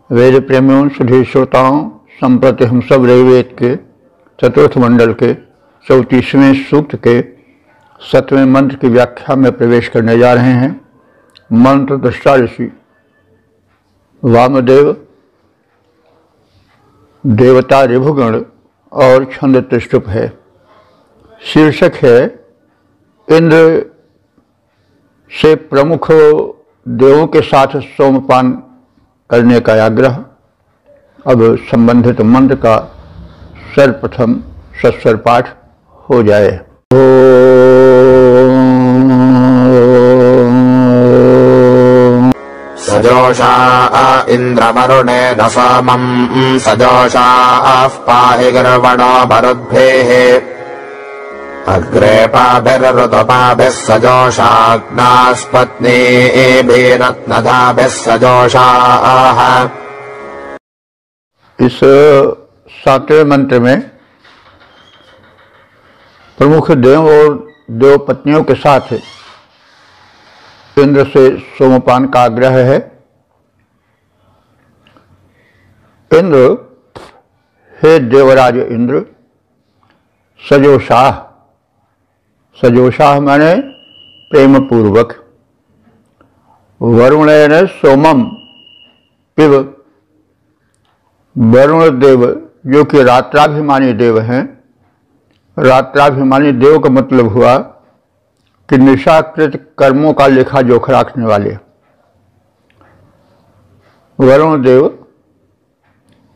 वेद प्रेमियों सुधी श्रोताओं, संप्रति हम सब ऋग्वेद के चतुर्थ मंडल के 34वें सूक्त के 7वें मंत्र की व्याख्या में प्रवेश करने जा रहे हैं। मंत्र दृष्टा ऋषि वामदेव, देवता ऋभुगण और छंद त्रिष्टुप है। शीर्षक है इंद्र से प्रमुख देवों के साथ सोमपान करने का आग्रह। अब संबंधित मंत्र का सर्वप्रथम सस्वर पाठ हो जाए। सजोषा इंद्रवरुणे दशमं सजोषा पाहि गर्वणो मरुद्भिः अग्रे पाभिर्ऋतुपाभिः सजोषाग्नास्पत्नीभिरत्नधाभिः सजोषाः। इस 7वें मंत्र में प्रमुख देव और देव पत्नियों के साथ इंद्र से सोमपान का आग्रह है। इंद्र, हे देवराज इंद्र, सजोषाह, सजोषाह माने प्रेम पूर्वक, वरुणेन सोमम पिब, वरुण देव जो कि रात्राभिमानी देव हैं। रात्राभिमानी देव का मतलब हुआ कि निशाकृत कर्मों का लेखा जोखा रखने वाले। वरुण देव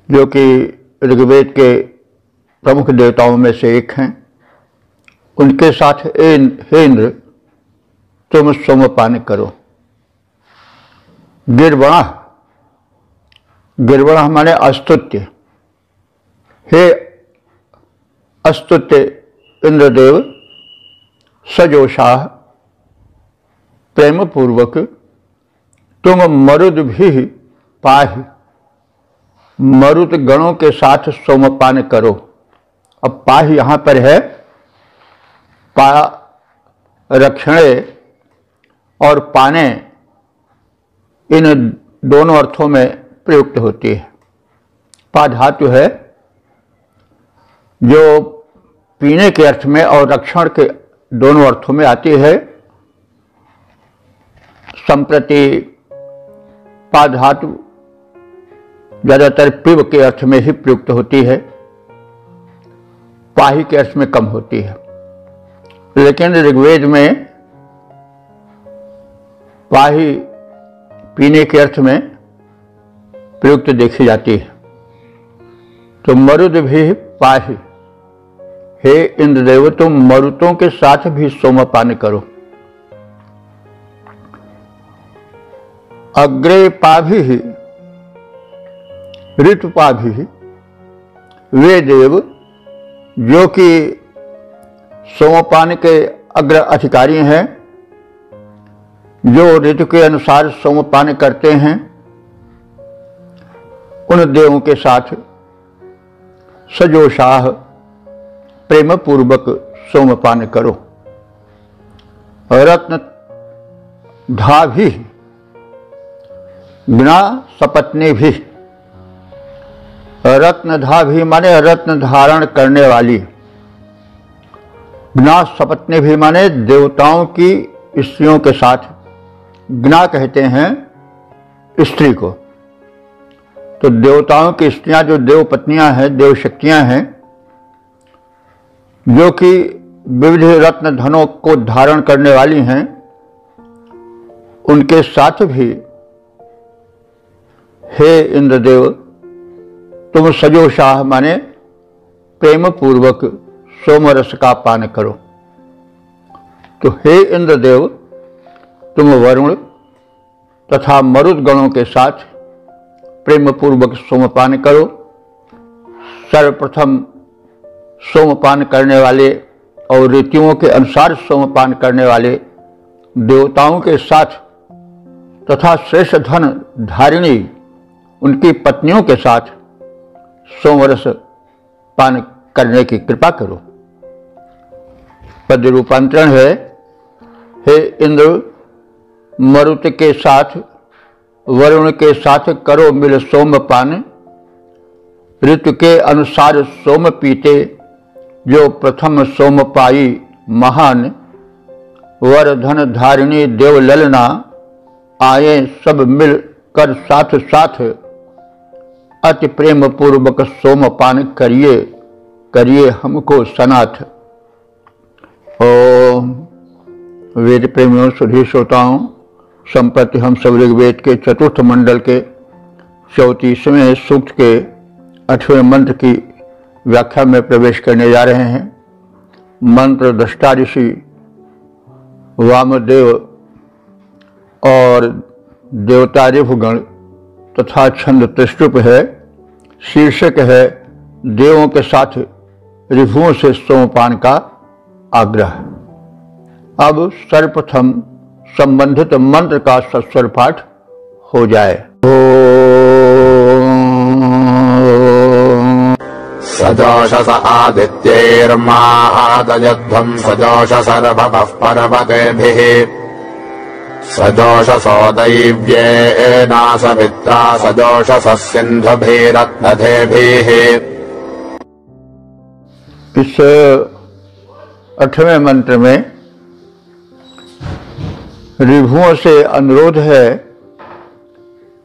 जो कि ऋग्वेद के प्रमुख देवताओं में से एक हैं, उनके साथ हे इंद्र तुम सोमपान करो। गिर्वण, गिर्वण माने अस्तुत्य। हे अस्तुत्य इंद्रदेव, सजोषाह प्रेम पूर्वक तुम मरुद भी पाहि, मरुत गणों के साथ सोमपान करो। अब पाहि यहां पर है पा रक्षणे और पाने, इन दोनों अर्थों में प्रयुक्त होती है। पा धातु है जो पीने के अर्थ में और रक्षण के दोनों अर्थों में आती है। संप्रति पा धातु ज्यादातर पिब के अर्थ में ही प्रयुक्त होती है, पाही के अर्थ में कम होती है। लेकिन ऋग्वेद में पाही पीने के अर्थ में प्रयुक्त देखी जाती है। तो मरुद भी पाही, हे इंद्रदेव तुम मरुतों के साथ भी सोमपान करो। अग्रे पाभि ऋतुपाभि, वे देव जो कि सोमपान के अग्र अधिकारी हैं, जो ऋतु के अनुसार सोमपान करते हैं, उन देवों के साथ सजोषाह प्रेम पूर्वक सोमपान करो। रत्न धा भी ज्ञा सपत्नी भी, रत्नधा भी माने रत्न धारण करने वाली, ज्ञा सपत्नी भी माने देवताओं की स्त्रियों के साथ। ज्ञा कहते हैं स्त्री को। तो देवताओं की स्त्रियां जो देव पत्नियां हैं, देव शक्तियां हैं, जो कि विविध रत्न धनों को धारण करने वाली हैं, उनके साथ भी हे इंद्रदेव तुम सजोषाह माने प्रेम पूर्वक सोमरस का पान करो। तो हे इंद्रदेव तुम वरुण तथा मरुद गणों के साथ प्रेम पूर्वक सोमपान करो। सर्वप्रथम सोमपान करने वाले और ऋतुओं के अनुसार सोमपान करने वाले देवताओं के साथ तथा श्रेष्ठ धन धारिणी उनकी पत्नियों के साथ सोमरस पान करने की कृपा करो। पद रूपांतरण है, हे इंद्र मरुत के साथ वरुण के साथ करो मिल सोमपान, ऋतु के अनुसार सोम पीते, जो प्रथम सोम पाई महान, वर धन धारिणी देव ललना, आए सब मिल कर साथ साथ, अति प्रेम पूर्वक सोमपान करिए, करिए हमको सनाथ। ओम वेद प्रेमियों, सुधी श्रोताओं, संप्रति हम सब ऋग्वेद के चतुर्थ मंडल के 34वें सूक्त के 8वें मंत्र की व्याख्या में प्रवेश करने जा रहे हैं। मंत्र दृष्टा ऋषि वामदेव और देवता ऋभुगण तथा छंद त्रिष्टुप है। शीर्षक है देवों के साथ ऋभुओं से सोमपान का आग्रह। अब सर्वप्रथम संबंधित मंत्र का सस्वर पाठ हो जाए। सजोषस आदित्यैर्मा आदयध्वं सजोषसर्भवः पर्वतेभिः, सजोषसो दैव्येना सवित्रा सजोषसः सिन्धुभिरत्नधेभिः। इस 8वें मंत्र में ऋभुओं से अनुरोध है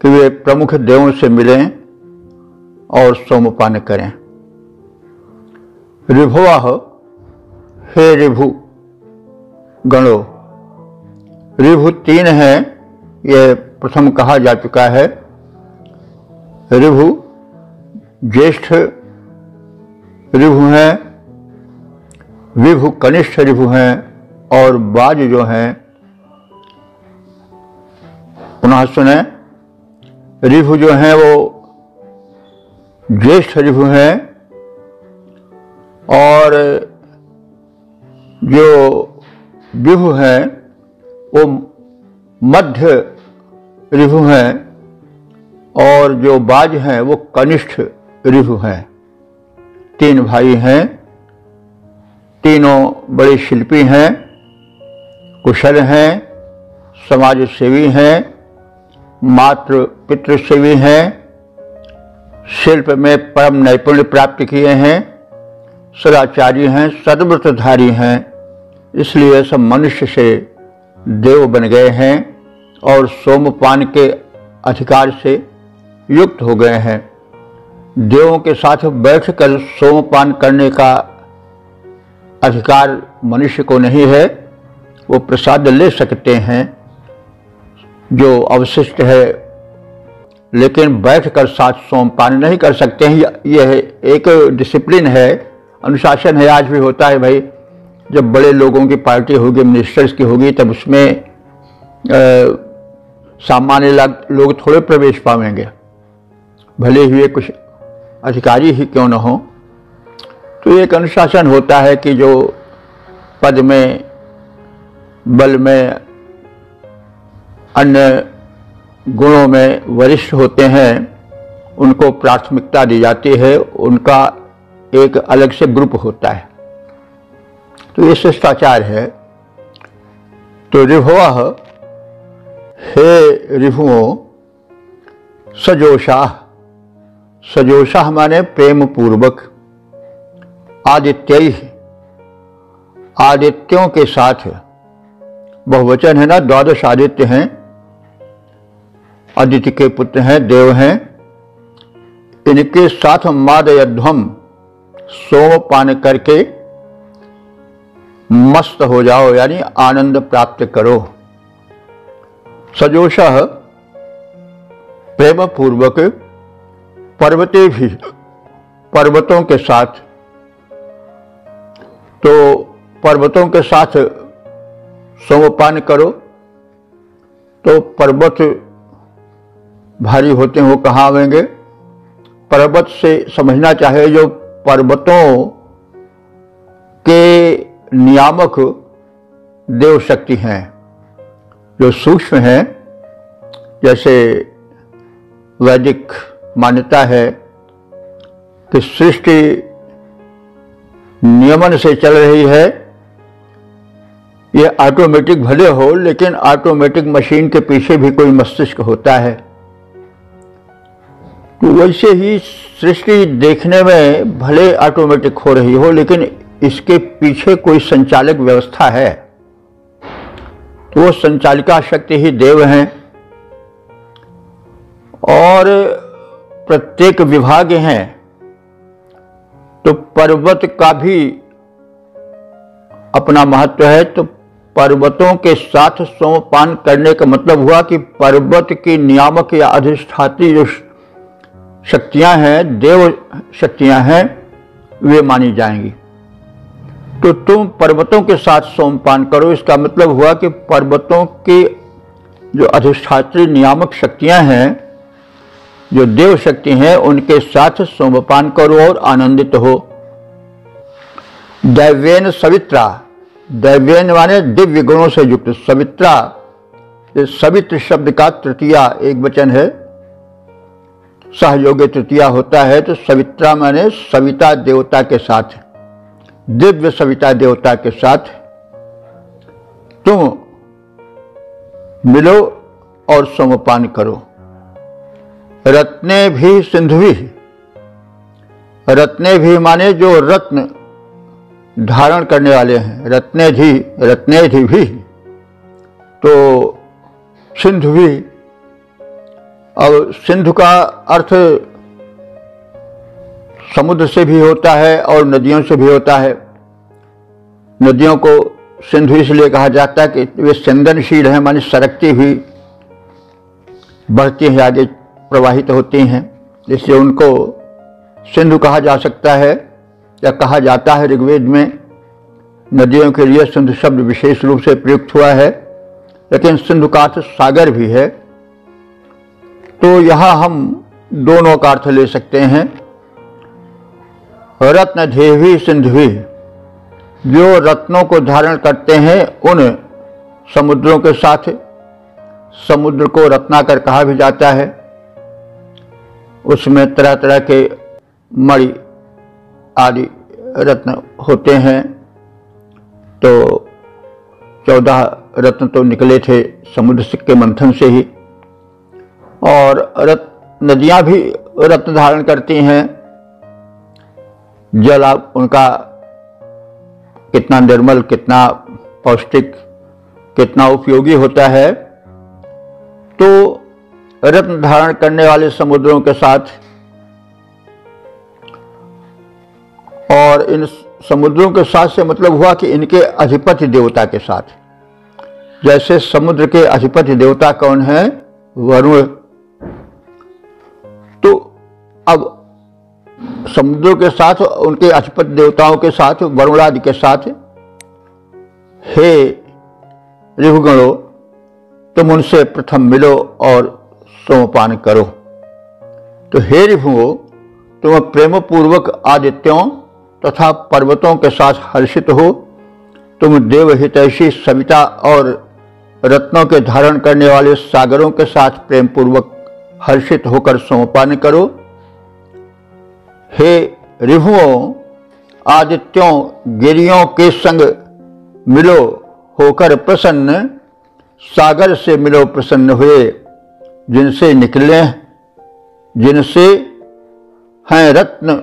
कि वे प्रमुख देवों से मिलें और सोमपान करें। ऋभुवः, हे ऋभु गणो। ऋभु 3 हैं, यह प्रथम कहा जा चुका है। ऋभु ज्येष्ठ ऋभु हैं, विभु कनिष्ठ ऋभु हैं, और बाज जो हैं, पुनः सुने, ऋभु जो हैं वो ज्येष्ठ ऋभु हैं, और जो विभु हैं वो मध्य ऋभु हैं, और जो बाज हैं वो कनिष्ठ ऋभु हैं। 3 भाई हैं, तीनों बड़े शिल्पी हैं, कुशल हैं, समाज सेवी हैं, मातृ पितृ सेवी हैं, शिल्प में परम नैपुण्य प्राप्त किए हैं, सदाचारी हैं, सद्व्रतधारी हैं, इसलिए सब मनुष्य से देव बन गए हैं और सोमपान के अधिकार से युक्त हो गए हैं। देवों के साथ बैठकर सोमपान करने का अधिकार मनुष्य को नहीं है। वो प्रसाद ले सकते हैं जो अवशिष्ट है, लेकिन बैठकर साथ सोमपान नहीं कर सकते हैं। यह एक डिसिप्लिन है, अनुशासन है, आज भी होता है भाई। जब बड़े लोगों की पार्टी होगी, मिनिस्टर्स की होगी, तब उसमें सामान्य लोग थोड़े प्रवेश पाएंगे, भले ही वे कुछ अधिकारी ही क्यों न हो। तो एक अनुशासन होता है कि जो पद में, बल में, अन्य गुणों में वरिष्ठ होते हैं, उनको प्राथमिकता दी जाती है, उनका एक अलग से ग्रुप होता है। तो ये शिष्टाचार है। तो ऋभुवः, हे ऋभुओं, सजोषाः, सजोषाः माने प्रेम पूर्वक, आदित्यैः, आदित्यों के साथ, बहुवचन है ना, 12 आदित्य हैं, आदित्य के पुत्र हैं, देव हैं, इनके साथ मादयध्वम, सोमपान करके मस्त हो जाओ, यानी आनंद प्राप्त करो। सजोषः, प्रेम पूर्वक, पर्वते भी, पर्वतों के साथ। तो पर्वतों के साथ सोमपान करो। तो पर्वत भारी होते हैं, वो कहाँ आवेंगे? पर्वत से समझना चाहे जो पर्वतों के नियामक देव शक्ति हैं, जो सूक्ष्म हैं। जैसे वैदिक मान्यता है कि सृष्टि नियमन से चल रही है। ये ऑटोमेटिक भले हो, लेकिन ऑटोमेटिक मशीन के पीछे भी कोई मस्तिष्क होता है। तो वैसे ही सृष्टि देखने में भले ऑटोमेटिक हो रही हो, लेकिन इसके पीछे कोई संचालक व्यवस्था है। तो वो संचालिका शक्ति ही देव हैं, और प्रत्येक विभाग हैं। तो पर्वत का भी अपना महत्व है। तो पर्वतों के साथ सोमपान करने का मतलब हुआ कि पर्वत की नियामक या अधिष्ठात्री जो शक्तियां हैं, देव शक्तियां हैं, वे मानी जाएंगी। तो तुम पर्वतों के साथ सोमपान करो, इसका मतलब हुआ कि पर्वतों की जो अधिष्ठात्री नियामक शक्तियां हैं, जो देव शक्ति हैं, उनके साथ सोमपान करो और आनंदित हो। दैवेन सवित्रा, दैवेन माने दिव्य गुणों से युक्त। सवित्रा, सवित्र शब्द का तृतीया एक वचन है, सहयोगी तृतीया होता है। तो सवित्रा माने सविता देवता के साथ, दिव्य सविता देवता के साथ तुम मिलो और सोमपान करो। रत्ने भी सिंधुवी, रत्ने भी माने जो रत्न धारण करने वाले हैं। रत्नेधि भी, तो सिंधुवी। और सिंधु का अर्थ समुद्र से भी होता है और नदियों से भी होता है। नदियों को सिंधु इसलिए कहा जाता है कि वे संदनशील हैं, माने सरकती हुई बढ़ती हैं, आगे प्रवाहित होती हैं, इसलिए उनको सिंधु कहा जा सकता है या कहा जाता है। ऋग्वेद में नदियों के लिए सिंधु शब्द विशेष रूप से प्रयुक्त हुआ है, लेकिन सिंधु का अर्थ सागर भी है। तो यहां हम दोनों का अर्थ ले सकते हैं। रत्न देवी सिंधुवी, जो रत्नों को धारण करते हैं उन समुद्रों के साथ। समुद्र को रत्नाकर कहा भी जाता है। उसमें तरह तरह के मणि आदि रत्न होते हैं। तो 14 रत्न तो निकले थे समुद्र के मंथन से ही। और नदियां भी रत्न धारण करती हैं। जल उनका कितना निर्मल, कितना पौष्टिक, कितना उपयोगी होता है। तो रत्न धारण करने वाले समुद्रों के साथ और इन समुद्रों के साथ से मतलब हुआ कि इनके अधिपति देवता के साथ। जैसे समुद्र के अधिपति देवता कौन है? वरुण। तो अब समुद्रों के साथ, उनके अधिपति देवताओं के साथ, वरुणादि के साथ, हे ऋभुगणों, तुम उनसे प्रथम मिलो और सोमपान करो। तो हे ऋभुओं, तुम प्रेम पूर्वक आदित्यों तथा पर्वतों के साथ हर्षित हो। तुम देवहितैषी सविता और रत्नों के धारण करने वाले सागरों के साथ प्रेम पूर्वक हर्षित होकर सोमपान करो। हे ऋभुओं, आदित्यों, गिरियों के संग मिलो होकर प्रसन्न, सागर से मिलो प्रसन्न हुए, जिनसे निकले, जिनसे हैं रत्न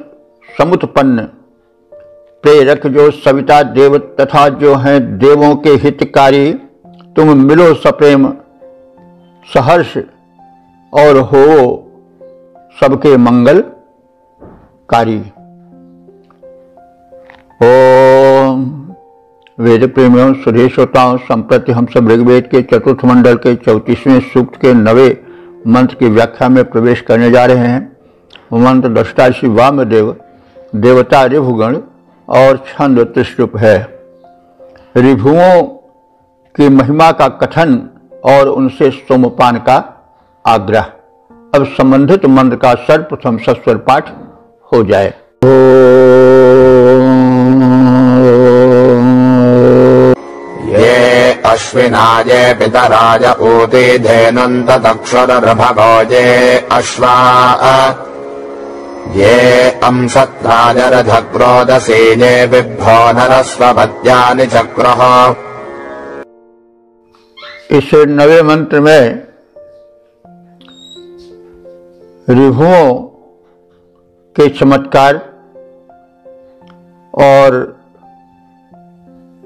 समुत्पन्न प्रेरक, जो सविता देव तथा जो हैं देवों के हितकारी। तुम मिलो सप्रेम सहर्ष और हो सबके मंगलकारी। ओम। वेद प्रेमियों, सुधे श्रोताओं, संप्रति हम सब ऋग्वेद के चतुर्थ मंडल के 34वें सूक्त के 9वें मंत्र की व्याख्या में प्रवेश करने जा रहे हैं। मंत्र दृष्टा श्री वामदेव, देवता ऋभुगण और छंद त्रिशुप है। ऋभुओं की महिमा का कथन और उनसे सोमपान का आग्रह। अब संबंधित मंत्र का सर्वप्रथम सस्वर पाठ हो जाए। ये अश्विनाये पितराज ऊते धेनुन्त दक्षरभगोजे अश्वा ये अंशत्राजरधक्रोदसेने विभ्रो नरस्वपत्यानि चक्रः। इस नवे मंत्र में ऋभुओं के चमत्कार और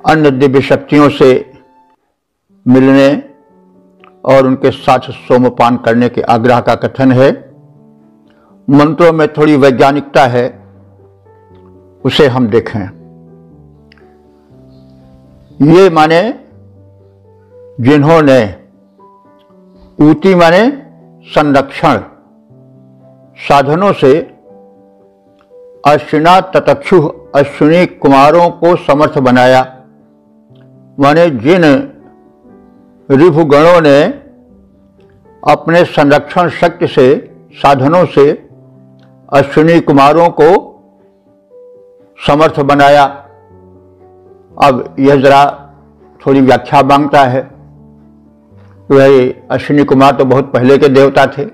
अन्य दिव्य शक्तियों से मिलने और उनके साथ सोमपान करने के आग्रह का कथन है। मंत्रों में थोड़ी वैज्ञानिकता है, उसे हम देखें। ये माने जिन्होंने, ऊती माने संरक्षण, साधनों से अश्विना ततक्षु अश्विनी कुमारों को समर्थ बनाया, माने जिन ऋभुगणों ने अपने संरक्षण शक्ति से, साधनों से अश्विनी कुमारों को समर्थ बनाया। अब यह जरा थोड़ी व्याख्या मांगता है। वही अश्विनी कुमार तो बहुत पहले के देवता थे,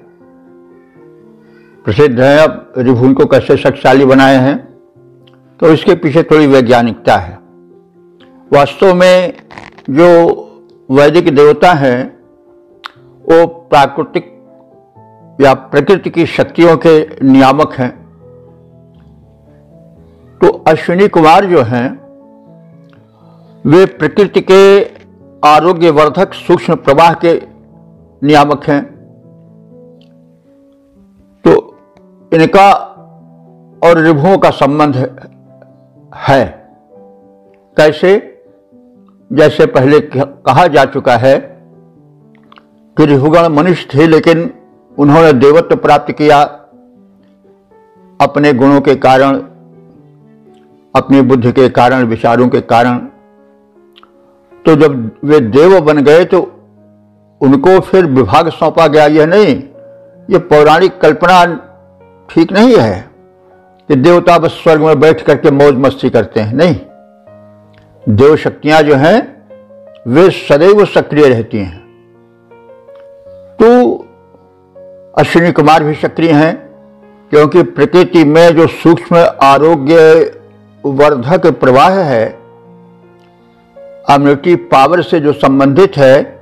प्रसिद्ध हैं। अब ऋभु को कैसे शक्तिशाली बनाए हैं, तो इसके पीछे थोड़ी वैज्ञानिकता है। वास्तव में जो वैदिक देवता हैं वो प्राकृतिक या प्रकृति की शक्तियों के नियामक हैं। तो अश्विनी कुमार जो हैं वे प्रकृति के आरोग्यवर्धक सूक्ष्म प्रवाह के नियामक हैं। तो इनका और ऋभुओं का संबंध है। कैसे? जैसे पहले कहा जा चुका है कि ऋभुगण मनुष्य थे, लेकिन उन्होंने देवत्व प्राप्त किया अपने गुणों के कारण, अपनी बुद्धि के कारण, विचारों के कारण। तो जब वे देव बन गए तो उनको फिर विभाग सौंपा गया। यह नहीं, ये पौराणिक कल्पना ठीक नहीं है कि देवता बस स्वर्ग में बैठ करके मौज मस्ती करते हैं। नहीं, देव शक्तियां जो हैं वे सदैव सक्रिय रहती हैं। तो अश्विनी कुमार भी सक्रिय हैं, क्योंकि प्रकृति में जो सूक्ष्म आरोग्य वर्धक प्रवाह है, इम्यूनिटी पावर से जो संबंधित है,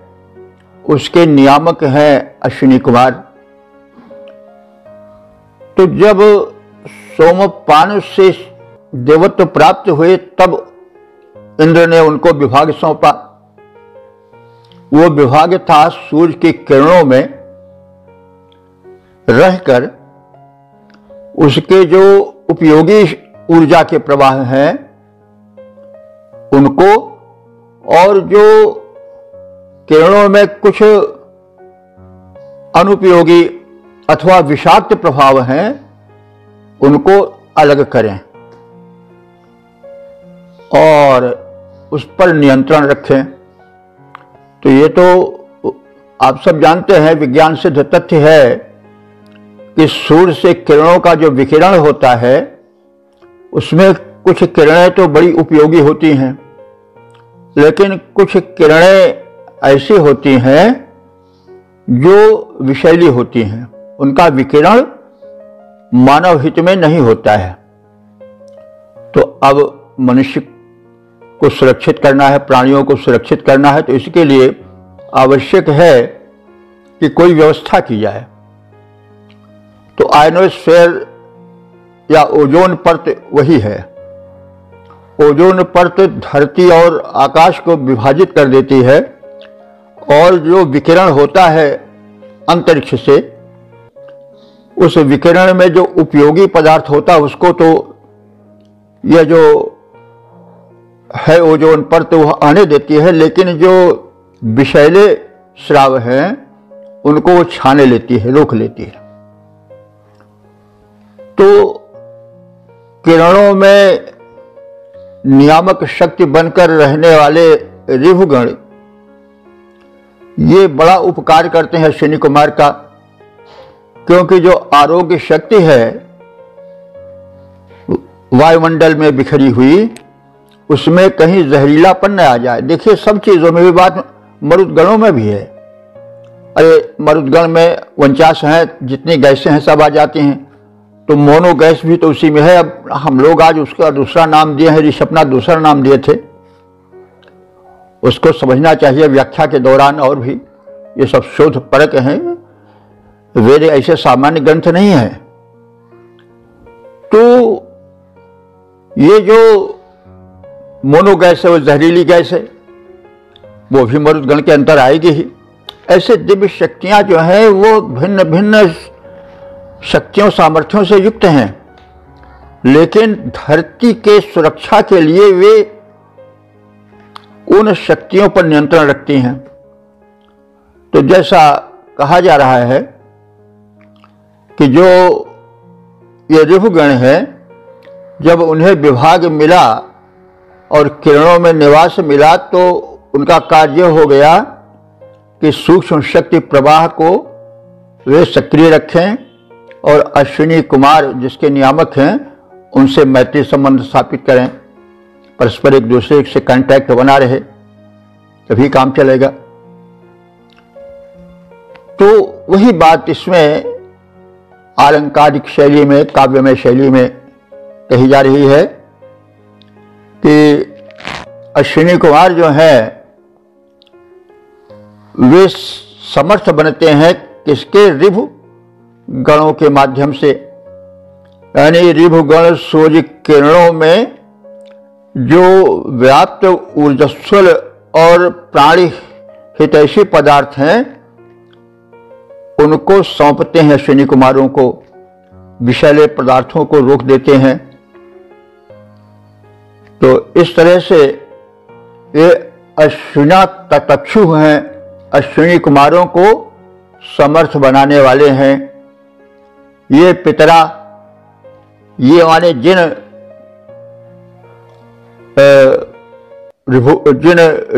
उसके नियामक हैं अश्विनी कुमार। तो जब सोमपान से देवत्व प्राप्त हुए तब इंद्र ने उनको विभाग सौंपा। वो विभाग था सूर्य की किरणों में रहकर उसके जो उपयोगी ऊर्जा के प्रवाह हैं उनको, और जो किरणों में कुछ अनुपयोगी अथवा विषाक्त प्रभाव हैं उनको अलग करें और उस पर नियंत्रण रखें। तो ये तो आप सब जानते हैं, विज्ञान सिद्ध तथ्य है कि सूर्य से किरणों का जो विकिरण होता है उसमें कुछ किरणें तो बड़ी उपयोगी होती हैं, लेकिन कुछ किरणें ऐसी होती हैं जो विषैली होती हैं। उनका विकिरण मानव हित में नहीं होता है। तो अब मनुष्य को सुरक्षित करना है, प्राणियों को सुरक्षित करना है, तो इसके लिए आवश्यक है कि कोई व्यवस्था की जाए। तो आयनोस्फीयर या ओजोन परत वही है। ओजोन परत धरती और आकाश को विभाजित कर देती है, और जो विकिरण होता है अंतरिक्ष से, उस विकिरण में जो उपयोगी पदार्थ होता है उसको तो यह जो है ओजोन परत वह आने देती है, लेकिन जो विषैले स्राव हैं उनको वो छाने लेती है, रोक लेती है। तो किरणों में नियामक शक्ति बनकर रहने वाले ऋभुगण ये बड़ा उपकार करते हैं अश्विनी कुमार का, क्योंकि जो आरोग्य शक्ति है वायुमंडल में बिखरी हुई, उसमें कहीं जहरीलापन न आ जाए। देखिए, सब चीजों में भी बात मरुदगणों में भी है। अरे मरुदगण में 49 हैं, जितनी गैसें हैं सब आ जाती हैं। तो मोनो गैस भी तो उसी में है। अब हम लोग आज उसका दूसरा नाम दिए हैं, ऋषपना दूसरा नाम दिए थे। उसको समझना चाहिए व्याख्या के दौरान, और भी ये सब शोध परक हैं। वेद ऐसे सामान्य ग्रंथ नहीं है। तो ये जो मोनो गैस है, वो जहरीली गैस है, वो भी मरुदगण के अंतर आएगी ही। ऐसे दिव्य शक्तियां जो हैं वो भिन्न भिन्न शक्तियों सामर्थ्यों से युक्त हैं, लेकिन धरती के सुरक्षा के लिए वे उन शक्तियों पर नियंत्रण रखती हैं। तो जैसा कहा जा रहा है कि जो ये ऋभुगण है, जब उन्हें विभाग मिला और किरणों में निवास मिला, तो उनका कार्य हो गया कि सूक्ष्म शक्ति प्रवाह को वे सक्रिय रखें और अश्विनी कुमार जिसके नियामक हैं उनसे मैत्री संबंध स्थापित करें, परस्पर एक दूसरे से कांटेक्ट बना रहे, तभी काम चलेगा। तो वही बात इसमें आलंकारिक शैली में, काव्यमय शैली में कही जा रही है कि अश्विनी कुमार जो है वे समर्थ बनते हैं किसके? ऋभु गणों के माध्यम से। यानी ऋभुगण सूर्य किरणों में जो व्याप्त ऊर्जस्वल और प्राणी हितैषी पदार्थ हैं उनको सौंपते हैं अश्विनी कुमारों को, विषैले पदार्थों को रोक देते हैं। तो इस तरह से ये अश्विना ततक्षु हैं, अश्विनी कुमारों को समर्थ बनाने वाले हैं। ये पितरा, ये माने जिन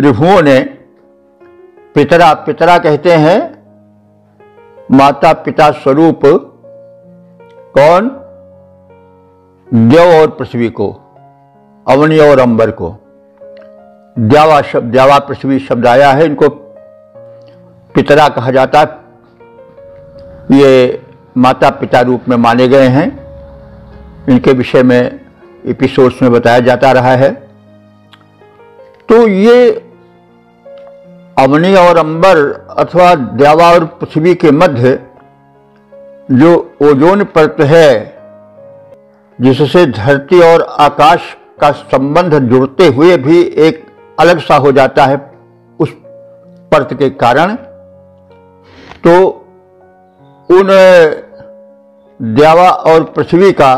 ऋभुओं ने पितरा, पितरा कहते हैं माता पिता स्वरूप, कौन? देव और पृथ्वी को, अवनी और अंबर को। द्यावा शब्द, द्यावा पृथ्वी शब्द आया है, इनको पितरा कहा जाता। ये माता पिता रूप में माने गए हैं, इनके विषय में एपिसोड्स में बताया जाता रहा है। तो ये अवनी और अंबर अथवा द्यावा और पृथ्वी के मध्य जो ओजोन परत है, जिससे धरती और आकाश का संबंध जुड़ते हुए भी एक अलग सा हो जाता है उस परत के कारण, तो उन द्यावा और पृथ्वी का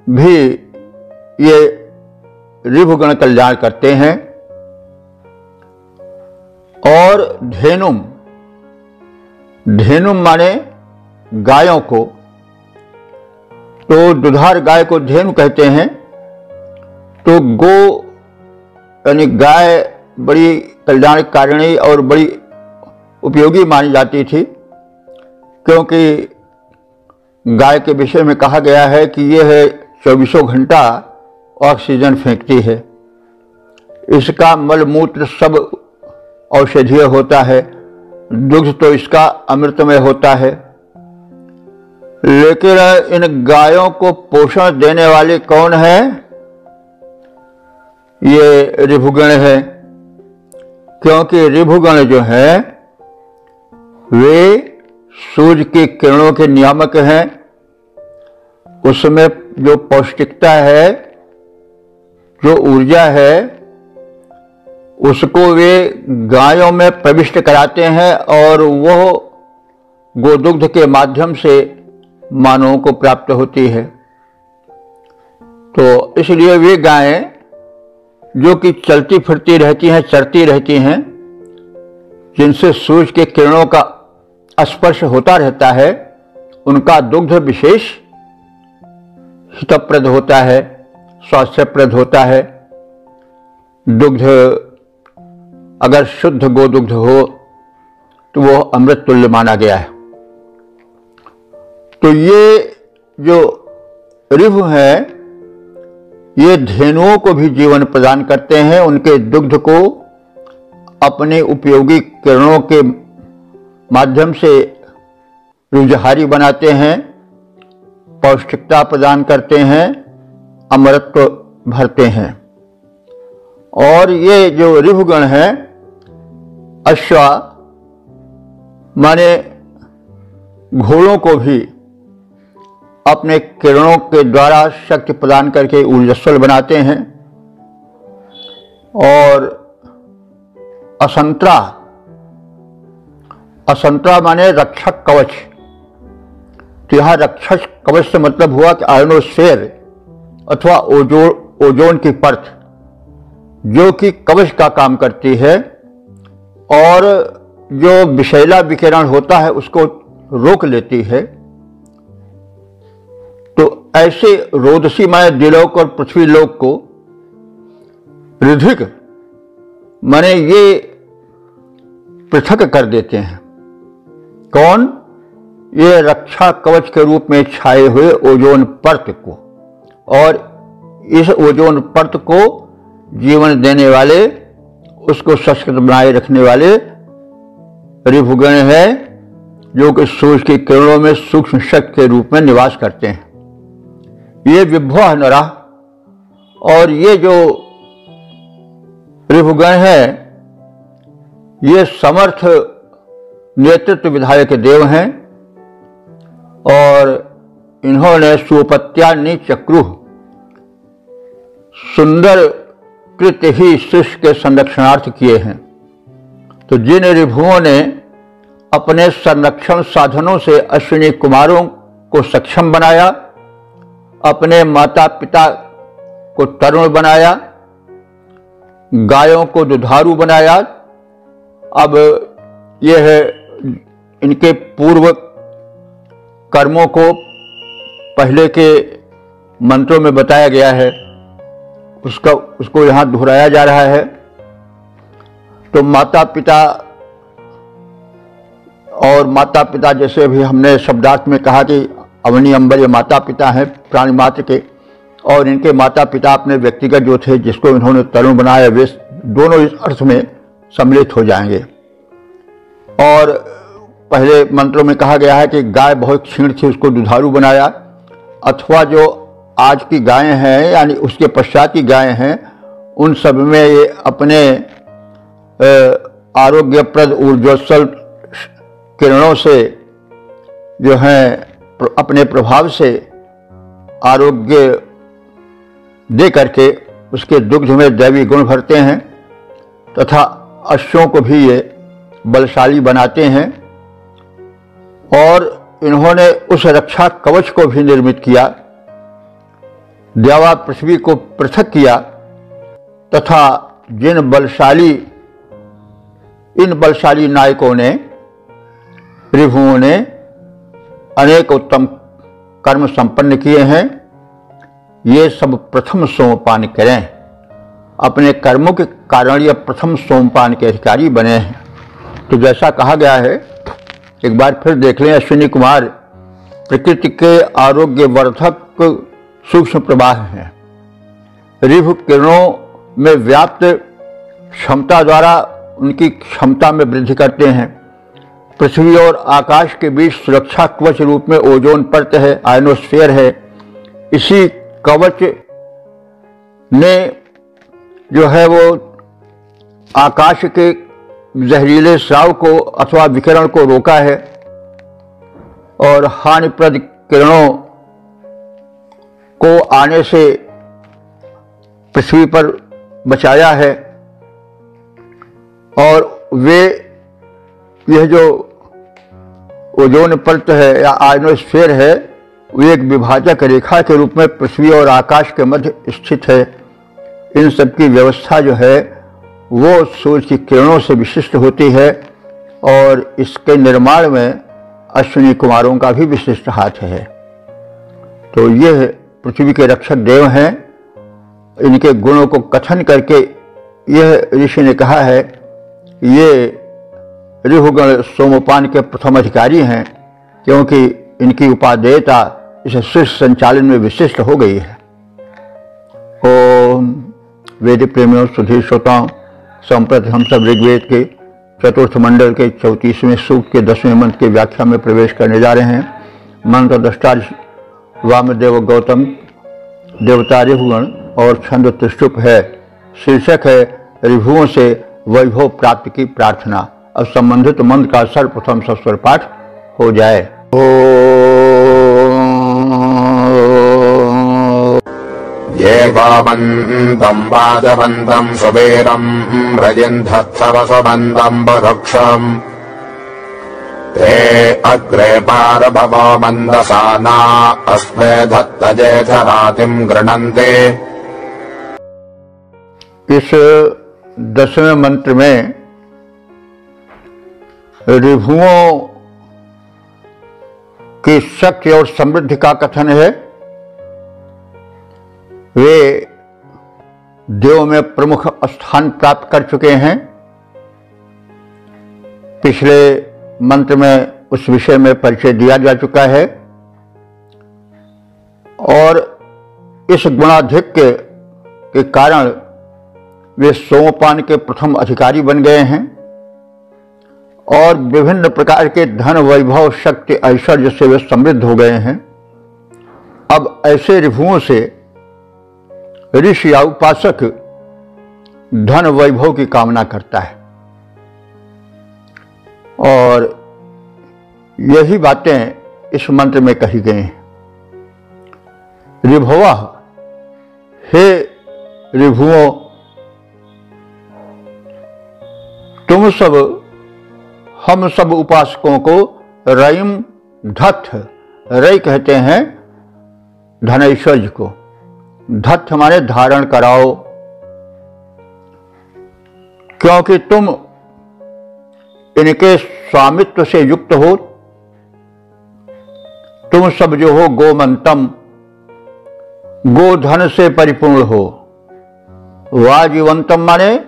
भी ये ऋभुगण कल्याण करते हैं। और धेनुम, धेनुम माने गायों को, तो दुधार गाय को धेनु कहते हैं। तो गो यानी गाय बड़ी कल्याणकारिणी और बड़ी उपयोगी मानी जाती थी, क्योंकि गाय के विषय में कहा गया है कि यह 24 घंटा ऑक्सीजन फेंकती है, इसका मलमूत्र सब औषधीय होता है, दुग्ध तो इसका अमृतमय होता है। लेकिन इन गायों को पोषण देने वाले कौन है? ये ऋभुगण है, क्योंकि ऋभुगण जो है वे सूर्य की किरणों के नियामक हैं। उसमें जो पौष्टिकता है, जो ऊर्जा है, उसको वे गायों में प्रविष्ट कराते हैं और वह गोदुग्ध के माध्यम से मानवों को प्राप्त होती है। तो इसलिए वे गायें जो कि चलती फिरती रहती हैं, चरती रहती हैं, जिनसे सूर्य के किरणों का स्पर्श होता रहता है, उनका दुग्ध विशेष हितप्रद होता है, स्वास्थ्यप्रद होता है। दुग्ध अगर शुद्ध गोदुग्ध हो तो वो अमृत तुल्य माना गया है। तो ये जो ऋभु है, ये धेनुओं को भी जीवन प्रदान करते हैं, उनके दुग्ध को अपने उपयोगी किरणों के माध्यम से रुजहारी बनाते हैं, पौष्टिकता प्रदान करते हैं, अमृतत्व भरते हैं। और ये जो ऋभुगण है, अश्वा माने घोड़ों को भी अपने किरणों के द्वारा शक्ति प्रदान करके ऊर्जस्वल बनाते हैं। और असंतरा, असंतरा माने रक्षक कवच। तो यहाँ रक्षक कवच से मतलब हुआ कि आयनोस्फीयर अथवा ओजोन की परत, जो कि कवच का काम करती है और जो विषैला विकिरण होता है उसको रोक लेती है। तो ऐसे रोदसीमय दिलोक और पृथ्वी लोक को ऋधिक माने ये पृथक कर देते हैं। कौन? ये रक्षा कवच के रूप में छाए हुए ओजोन परत को, और इस ओजोन परत को जीवन देने वाले, उसको सशक्त बनाए रखने वाले ऋभुगण है, जो कि सूर्य की किरणों में सूक्ष्म शक्ति के रूप में निवास करते हैं। ये विभ्वः नरः, और ये जो ऋभुगण है ये समर्थ नेतृत्व विधायक देव हैं, और इन्होंने सुपत्यानि चक्रुः, सुंदर कृत्य ही सृष्टि के संरक्षणार्थ किए हैं। तो जिन ऋभुओं ने अपने संरक्षण साधनों से अश्विनी कुमारों को सक्षम बनाया, अपने माता पिता को तरुण बनाया, गायों को दुधारू बनाया, अब यह इनके पूर्व कर्मों को पहले के मंत्रों में बताया गया है, उसको यहाँ दोहराया जा रहा है। तो माता पिता, और माता पिता जैसे अभी हमने शब्दार्थ में कहा कि अवनी अंबर ये माता पिता हैं प्राणी मात्र के, और इनके माता पिता अपने व्यक्तिगत जो थे जिसको इन्होंने तरुण बनाया, वे दोनों इस अर्थ में सम्मिलित हो जाएंगे। और पहले मंत्रों में कहा गया है कि गाय बहुत क्षीण थी, उसको दुधारू बनाया, अथवा जो आज की गायें हैं यानी उसके पश्चात की गायें हैं, उन सब में ये अपने आरोग्यप्रद ऊर्जोत्सल किरणों से जो हैं अपने प्रभाव से आरोग्य दे करके उसके दुग्ध में दैवी गुण भरते हैं, तथा अश्वों को भी ये बलशाली बनाते हैं। और इन्होंने उस रक्षा कवच को भी निर्मित किया, द्यावा पृथ्वी को पृथक किया, तथा इन बलशाली नायकों ने, ऋभुओं ने अनेक उत्तम कर्म संपन्न किए हैं। ये सब प्रथम सोमपान करें, अपने कर्मों के कारण ये प्रथम सोमपान के अधिकारी बने हैं। तो जैसा कहा गया है, एक बार फिर देख लें, अश्विनी कुमार प्रकृति के आरोग्यवर्धक सूक्ष्म प्रवाह हैं। ऋभु किरणों में व्याप्त क्षमता द्वारा उनकी क्षमता में वृद्धि करते हैं। पृथ्वी और आकाश के बीच सुरक्षा कवच रूप में ओजोन परत है, आयनोस्फीयर है। इसी कवच ने जो है वो आकाश के जहरीले स्राव को अथवा विकिरण को रोका है और हानिप्रद किरणों को आने से पृथ्वी पर बचाया है। और वे यह जो ओजोन परत है या आयनोस्फीयर है, वो एक विभाजक रेखा के रूप में पृथ्वी और आकाश के मध्य स्थित है। इन सब की व्यवस्था जो है वो सूर्य की किरणों से विशिष्ट होती है, और इसके निर्माण में अश्विनी कुमारों का भी विशिष्ट हाथ है। तो यह पृथ्वी के रक्षक देव हैं। इनके गुणों को कथन करके यह ऋषि ने कहा है, ये ऋभुगण सोमपान के प्रथम अधिकारी हैं, क्योंकि इनकी उपादेयता इस सृष्टि संचालन में विशिष्ट हो गई है। ओम वेद प्रेमियों, सुधीर श्रोताओं, संप्रति हम सब ऋग्वेद के चतुर्थ मंडल के 34वें सूक्त के 10वें मंत्र की व्याख्या में प्रवेश करने जा रहे हैं। मंत्र दृष्टा वामदेव गौतम, देवता ऋभुगण और छंद त्रिष्टुप है। शीर्षक है ऋभुओं से वैभव प्राप्ति की प्रार्थना। अब संबंधित मंत्र का सर्वप्रथम सस्वर पाठ हो जाए। ये गोमन्तम् वाजवन्तम् सुवीरम् व्रजिन्धत्सवसुमन्तम् वरुक्षम् ते अग्रे पारभवो मन्दसाना अस्मे धत्तजेठरातिम् गृह्णन्ते। इस 10वें मंत्र में ऋभुओं की शक्ति और समृद्धि का कथन है। वे देव में प्रमुख स्थान प्राप्त कर चुके हैं। पिछले मंत्र में उस विषय में परिचय दिया जा चुका है और इस गुणाधिक्य के कारण वे सोमपान के प्रथम अधिकारी बन गए हैं और विभिन्न प्रकार के धन वैभव शक्ति ऐश्वर्य से वे समृद्ध हो गए हैं। अब ऐसे ऋभुओं से ऋषि या उपासक धन वैभव की कामना करता है और यही बातें इस मंत्र में कही गई हैं। ऋभुवा, हे ऋभुओं, तुम सब हम सब उपासकों को रयिम धत्थ, रय कहते हैं धनैश्वर्य को, धत्थ माने धारण कराओ, क्योंकि तुम इनके स्वामित्व से युक्त हो। तुम सब जो हो गोमंतम, गोधन से परिपूर्ण हो। वाजीवंतम माने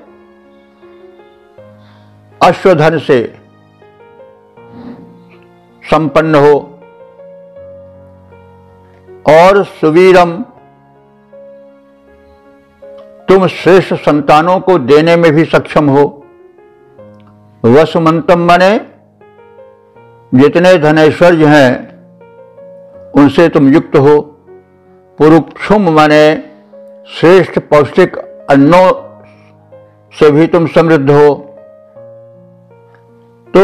अश्वधन से संपन्न हो और सुवीरम, तुम श्रेष्ठ संतानों को देने में भी सक्षम हो। वसुमंतम माने जितने धनैश्वर्य हैं उनसे तुम युक्त हो। पुरुक्षुम माने श्रेष्ठ पौष्टिक अन्नों से भी तुम समृद्ध हो। तो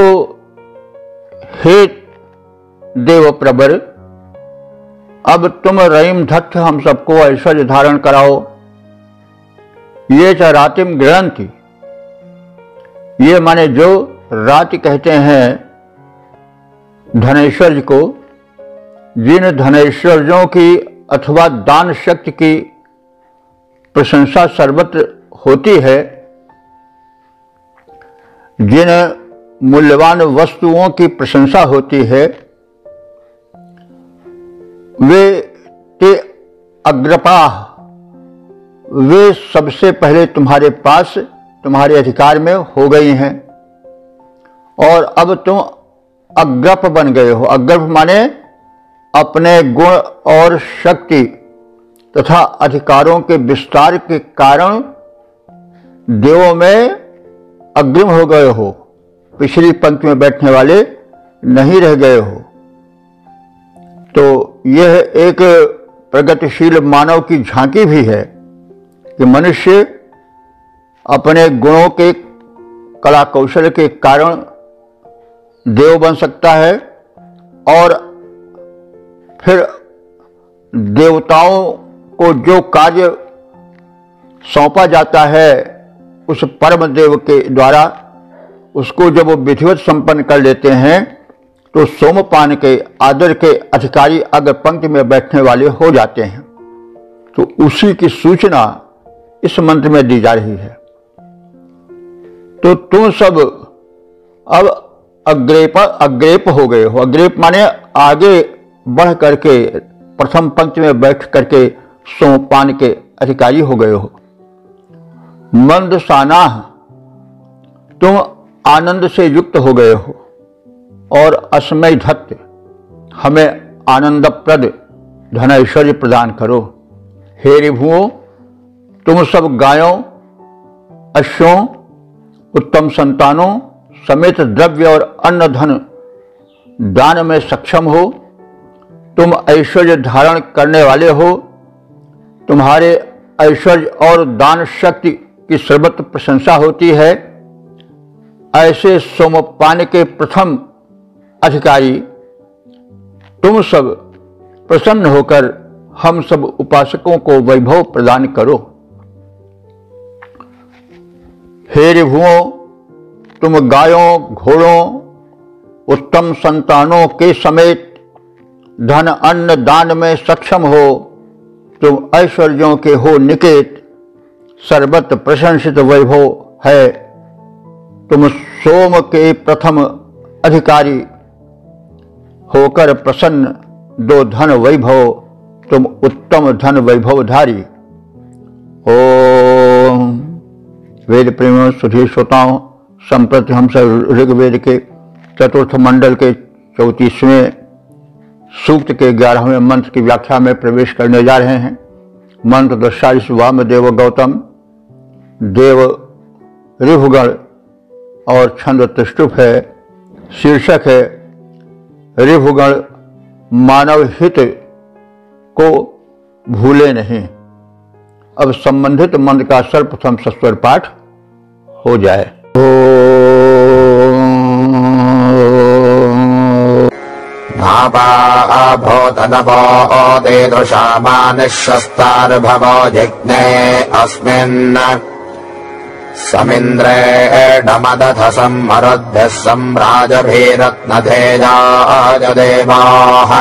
हे देव प्रवर, अब तुम रयिम धत्थ हम सबको ऐश्वर्य धारण कराओ। ये च रातिम गृह्णन्ति, ये माने जो राति कहते हैं धनैश्वर्य को, जिन धनैश्वर्यों की अथवा दान शक्ति की प्रशंसा सर्वत्र होती है, जिन मूल्यवान वस्तुओं की प्रशंसा होती है, वे ते अग्रपाह, वे सबसे पहले तुम्हारे पास, तुम्हारे अधिकार में हो गई हैं और अब तुम अग्रप बन गए हो। अग्रप माने अपने गुण और शक्ति तथा अधिकारों के विस्तार के कारण देवों में अग्रिम हो गए हो, पिछली पंक्ति में बैठने वाले नहीं रह गए हो। तो यह एक प्रगतिशील मानव की झांकी भी है कि मनुष्य अपने गुणों के कला कौशल के कारण देव बन सकता है और फिर देवताओं को जो कार्य सौंपा जाता है उस परम देव के द्वारा, उसको जब वो विधिवत संपन्न कर लेते हैं तो सोमपान के आदर के अधिकारी अग्र पंक्ति में बैठने वाले हो जाते हैं। तो उसी की सूचना इस मंत्र में दी जा रही है। तो तुम सब अब अग्रेप हो गए हो। अग्रेप माने आगे बढ़ करके प्रथम पंक्ति में बैठ करके सोमपान के अधिकारी हो गए हो। मंदसाना, तुम आनंद से युक्त हो गए हो और अस्मै धत्त, हमें आनंदप्रद धन ऐश्वर्य प्रदान करो। हे ऋभुओं, तुम सब गायों, अश्वों, उत्तम संतानों समेत द्रव्य और अन्न धन दान में सक्षम हो। तुम ऐश्वर्य धारण करने वाले हो। तुम्हारे ऐश्वर्य और दान शक्ति की सर्वत्र प्रशंसा होती है। ऐसे सोमपान के प्रथम अधिकारी तुम सब प्रसन्न होकर हम सब उपासकों को वैभव प्रदान करो। हे ऋभुओं, तुम गायों, घोड़ों, उत्तम संतानों के समेत धन अन्न दान में सक्षम हो। तुम ऐश्वर्यों के हो निकेत, सर्वत्र प्रशंसित वैभव है। तुम सोम के प्रथम अधिकारी होकर प्रसन्न, दो धन वैभव, तुम उत्तम धन वैभवधारी। ओम। वेद प्रेमियों, सुधी श्रोताओं, संप्रति हम सब ऋग्वेद के चतुर्थ मंडल के 34वें सूक्त के 11वें मंत्र की व्याख्या में प्रवेश करने जा रहे हैं। मंत्र दशाईश वामदेव गौतम देव ऋभुगण और छंद त्रिष्टुप है। शीर्षक है ऋभुगण मानव हित को भूले नहीं। अब संबंधित मंत्र का सर्वप्रथम सस्वर पाठ हो जाए। भूतनभो तेदृशामानिशस्तार्भवो जिग्ने अस्मिन् समिन्द्रेण मदथ सम्मरुद्भिः सम्राजभिरत्नतेजाय देवाः।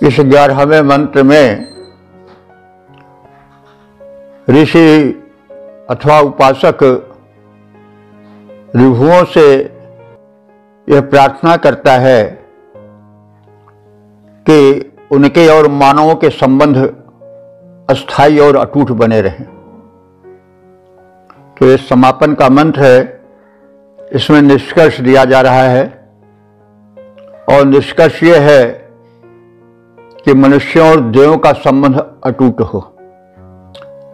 इस 11वें मंत्र में ऋषि अथवा उपासक ऋभुओं से यह प्रार्थना करता है कि उनके और मानवों के संबंध अस्थायी और अटूट बने रहें। तो ये समापन का मंत्र है। इसमें निष्कर्ष दिया जा रहा है और निष्कर्ष ये है कि मनुष्यों और देवों का संबंध अटूट हो,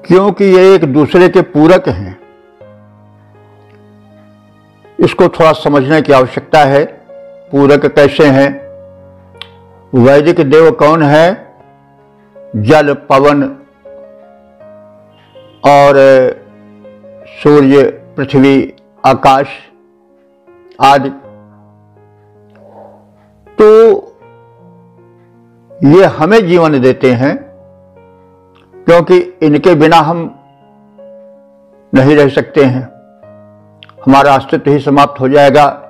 क्योंकि ये एक दूसरे के पूरक हैं। इसको थोड़ा समझने की आवश्यकता है। पूरक कैसे हैं? वैदिक देव कौन है? जल, पवन और सूर्य, पृथ्वी, आकाश आदि। तो ये हमें जीवन देते हैं, क्योंकि इनके बिना हम नहीं रह सकते हैं। हमारा अस्तित्व ही समाप्त हो जाएगा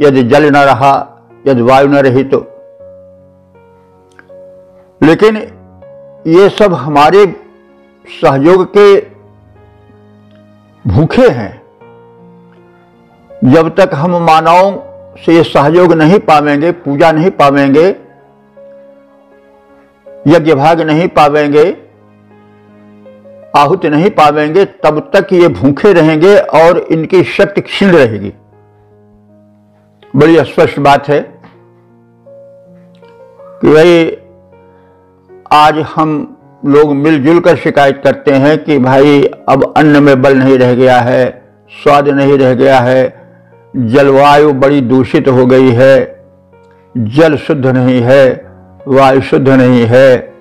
यदि जल न रहा, यदि वायु न रही तो। लेकिन ये सब हमारे सहयोग के भूखे हैं। जब तक हम मानवों से ये सहयोग नहीं पावेंगे, पूजा नहीं पावेंगे, यज्ञ भाग नहीं पावेंगे, आहुति नहीं पावेंगे, तब तक ये भूखे रहेंगे और इनकी शक्ति क्षीण रहेगी। बड़ी स्पष्ट बात है कि भाई आज हम लोग मिलजुल कर शिकायत करते हैं कि भाई अब अन्न में बल नहीं रह गया है, स्वाद नहीं रह गया है, जलवायु बड़ी दूषित हो गई है, जल शुद्ध नहीं है, वायु शुद्ध नहीं है,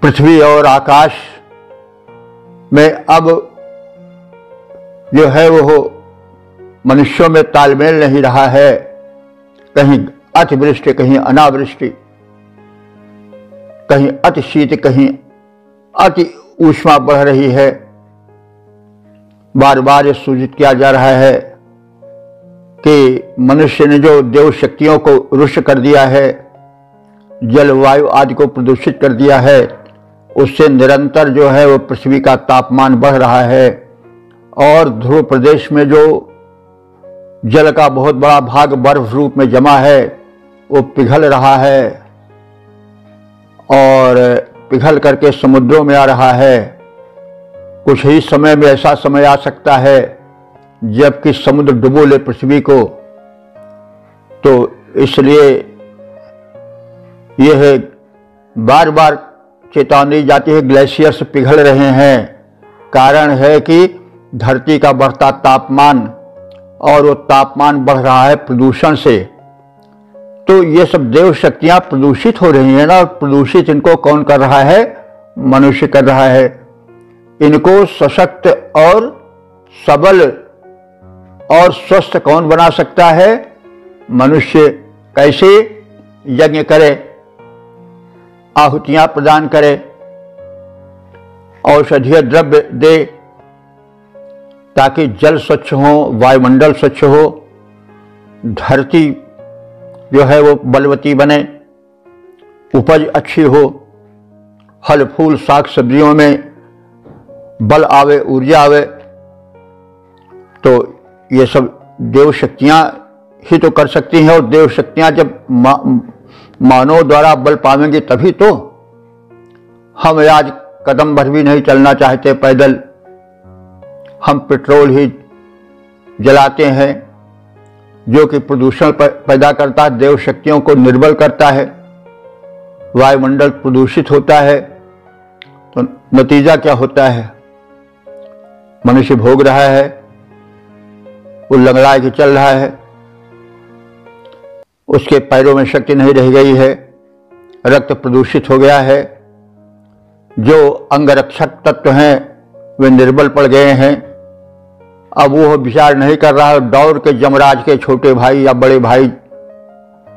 पृथ्वी और आकाश में अब जो है वो मनुष्यों में तालमेल नहीं रहा है। कहीं अतिवृष्टि, कहीं अनावृष्टि, कहीं अति शीत, कहीं अति ऊष्मा बढ़ रही है। बार बार ये सूचित किया जा रहा है कि मनुष्य ने जो देव शक्तियों को रुष्ट कर दिया है, जलवायु आदि को प्रदूषित कर दिया है, उससे निरंतर जो है वो पृथ्वी का तापमान बढ़ रहा है और ध्रुव प्रदेश में जो जल का बहुत बड़ा भाग बर्फ रूप में जमा है वो पिघल रहा है और पिघल करके समुद्रों में आ रहा है। कुछ ही समय में ऐसा समय आ सकता है जबकि समुद्र डुबो ले पृथ्वी को। तो इसलिए यह बार बार चेतावनी जाती है, ग्लेशियर्स पिघल रहे हैं। कारण है कि धरती का बढ़ता तापमान, और वो तापमान बढ़ रहा है प्रदूषण से। तो ये सब देव शक्तियां प्रदूषित हो रही हैं ना, और प्रदूषित इनको कौन कर रहा है? मनुष्य कर रहा है। इनको सशक्त और सबल और स्वस्थ कौन बना सकता है? मनुष्य कैसे यज्ञ करे, आहुतियां प्रदान करे, औषधीय द्रव्य दे, ताकि जल स्वच्छ हो, वायुमंडल स्वच्छ हो, धरती जो है वो बलवती बने, उपज अच्छी हो, फल फूल साग सब्जियों में बल आवे, ऊर्जा आवे। तो ये सब देव शक्तियां ही तो कर सकती हैं, और देव शक्तियां जब मानव द्वारा बल पावेंगी तभी तो। हम आज कदम भर भी नहीं चलना चाहते पैदल, हम पेट्रोल ही जलाते हैं जो कि प्रदूषण पैदा करता है, देव शक्तियों को निर्बल करता है, वायुमंडल प्रदूषित होता है। तो नतीजा क्या होता है? मनुष्य भोग रहा है, वो लंगड़ा के चल रहा है, उसके पैरों में शक्ति नहीं रह गई है, रक्त प्रदूषित हो गया है, जो अंगरक्षक तत्व हैं वे निर्बल पड़ गए हैं। अब वो विचार नहीं कर रहा है, दौड़ के यमराज के छोटे भाई या बड़े भाई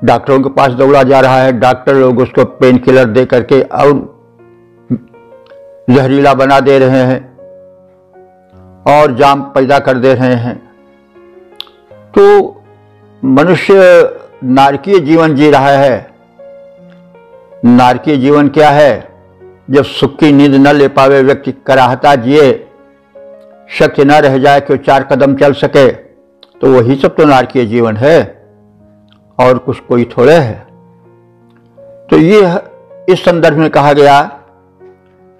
डॉक्टरों के पास दौड़ा जा रहा है। डॉक्टर लोग उसको पेन किलर दे करके और जहरीला बना दे रहे हैं और जाम पैदा कर दे रहे हैं। तो मनुष्य नारकीय जीवन जी रहा है। नारकीय जीवन क्या है? जब सुख की नींद न ले पावे व्यक्ति, कराहता जिए, शक्ति न रह जाए कि वो 4 कदम चल सके, तो वही सब तो नारकीय जीवन है, और कुछ कोई थोड़े है। तो ये इस संदर्भ में कहा गया